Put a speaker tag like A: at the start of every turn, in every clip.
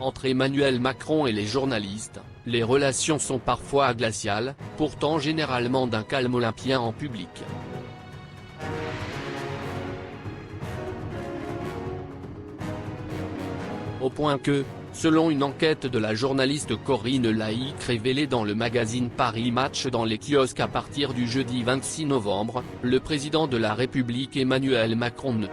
A: Entre Emmanuel Macron et les journalistes, les relations sont parfois glaciales, pourtant généralement d'un calme olympien en public. Au point que, selon une enquête de la journaliste Corinne Laïc révélée dans le magazine Paris Match dans les kiosques à partir du jeudi 26 novembre, le président de la République Emmanuel Macron ne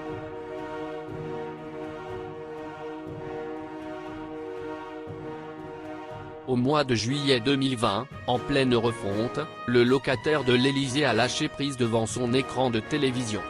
A: Au mois de juillet 2020, en pleine refonte, le locataire de l'Élysée a lâché prise devant son écran de télévision.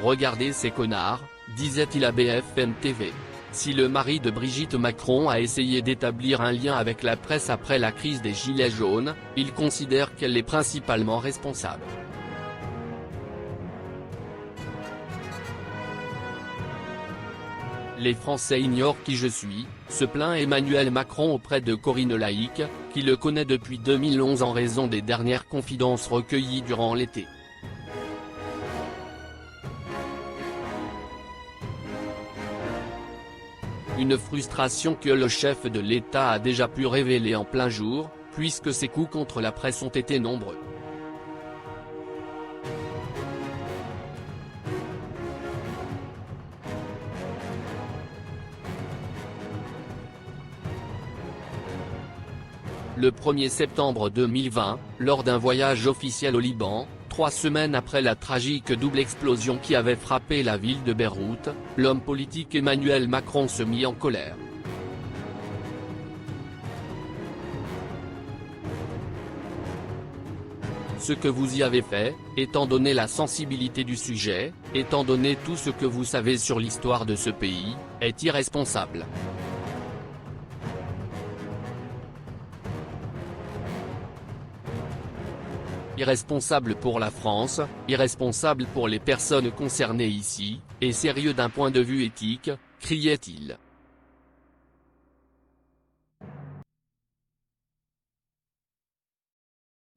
A: Regardez ces connards, disait-il à BFM TV. Si le mari de Brigitte Macron a essayé d'établir un lien avec la presse après la crise des Gilets jaunes, il considère qu'elle est principalement responsable. Les Français ignorent qui je suis, se plaint Emmanuel Macron auprès de Corinne Laïc, qui le connaît depuis 2011 en raison des dernières confidences recueillies durant l'été. Une frustration que le chef de l'État a déjà pu révéler en plein jour, puisque ses coups contre la presse ont été nombreux. Le 1er septembre 2020, lors d'un voyage officiel au Liban, 3 semaines après la tragique double explosion qui avait frappé la ville de Beyrouth, l'homme politique Emmanuel Macron se mit en colère. Ce que vous y avez fait, étant donné la sensibilité du sujet, étant donné tout ce que vous savez sur l'histoire de ce pays, est irresponsable. Irresponsable pour la France, irresponsable pour les personnes concernées ici, et sérieux d'un point de vue éthique, criait-il.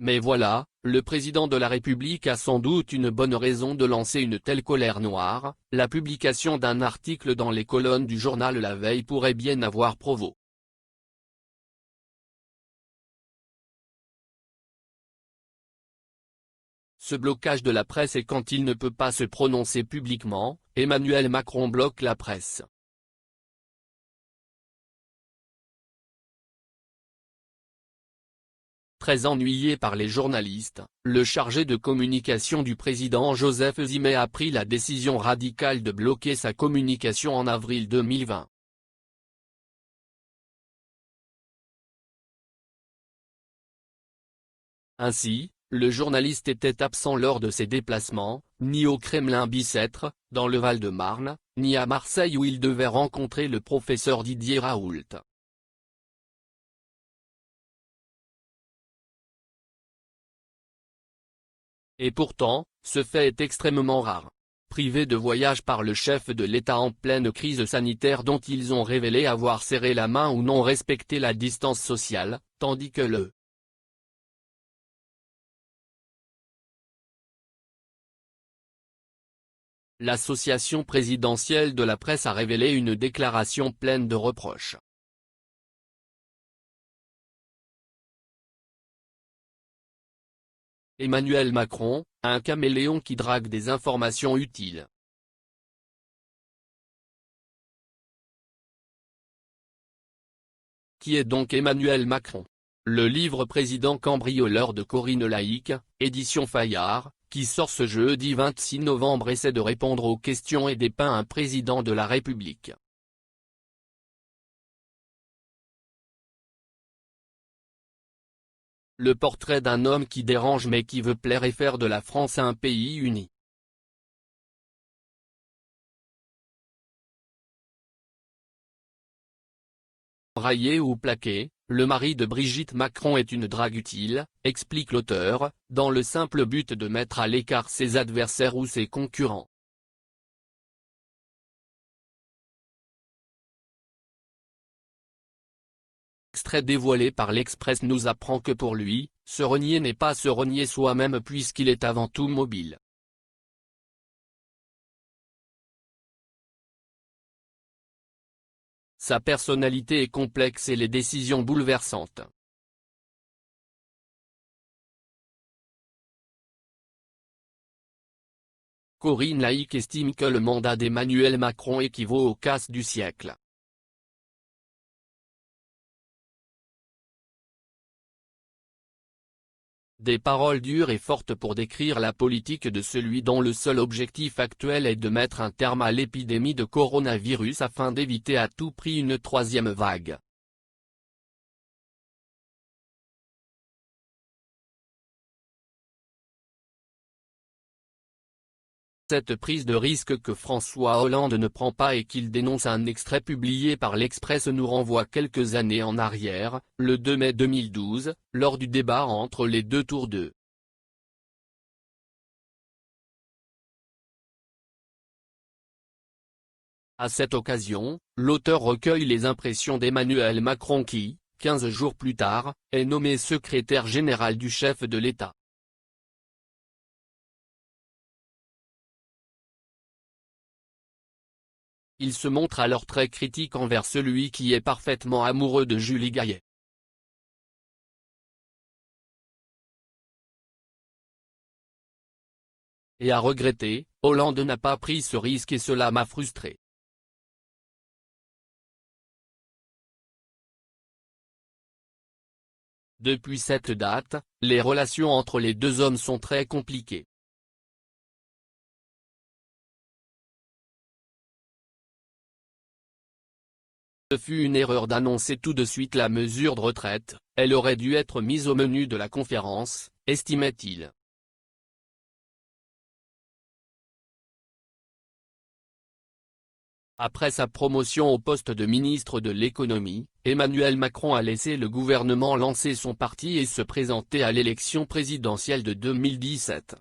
A: Mais voilà, le président de la République a sans doute une bonne raison de lancer une telle colère noire, la publication d'un article dans les colonnes du journal la veille pourrait bien avoir provoqué. Ce blocage de la presse et quand il ne peut pas se prononcer publiquement, Emmanuel Macron bloque la presse. Très ennuyé par les journalistes, le chargé de communication du président Joseph Zimet a pris la décision radicale de bloquer sa communication en avril 2020. Ainsi, le journaliste était absent lors de ses déplacements, ni au Kremlin-Bicêtre, dans le Val-de-Marne, ni à Marseille où il devait rencontrer le professeur Didier Raoult. Et pourtant, ce fait est extrêmement rare. Privé de voyage par le chef de l'État en pleine crise sanitaire dont ils ont révélé avoir serré la main ou non respecté la distance sociale, tandis que l'association présidentielle de la presse a révélé une déclaration pleine de reproches. Emmanuel Macron, un caméléon qui drague des informations utiles. Qui est donc Emmanuel Macron? Le livre Président cambrioleur de Corinne Laïc, édition Fayard, qui sort ce jeudi 26 novembre essaie de répondre aux questions et dépeint un président de la République. Le portrait d'un homme qui dérange mais qui veut plaire et faire de la France un pays uni. Raillé ou plaqué, le mari de Brigitte Macron est une drague utile, explique l'auteur, dans le simple but de mettre à l'écart ses adversaires ou ses concurrents. Extrait dévoilé par l'Express nous apprend que pour lui, se renier n'est pas se renier soi-même puisqu'il est avant tout mobile. sa personnalité est complexe et les décisions bouleversantes. Corinne Laïc estime que le mandat d'Emmanuel Macron équivaut au casse du siècle. Des paroles dures et fortes pour décrire la politique de celui dont le seul objectif actuel est de mettre un terme à l'épidémie de coronavirus afin d'éviter à tout prix une troisième vague. Cette prise de risque que François Hollande ne prend pas et qu'il dénonce. Un extrait publié par l'Express nous renvoie quelques années en arrière, le 2 mai 2012, lors du débat entre les deux tours de. À cette occasion, l'auteur recueille les impressions d'Emmanuel Macron qui, 15 jours plus tard, est nommé secrétaire général du chef de l'État. Il se montre alors très critique envers celui qui est parfaitement amoureux de Julie Gaillet. Et a regretté, Hollande n'a pas pris ce risque et cela m'a frustré. Depuis cette date, les relations entre les deux hommes sont très compliquées. Ce fut une erreur d'annoncer tout de suite la mesure de retraite, elle aurait dû être mise au menu de la conférence, estimait-il. Après sa promotion au poste de ministre de l'économie, Emmanuel Macron a laissé le gouvernement lancer son parti et se présenter à l'élection présidentielle de 2017.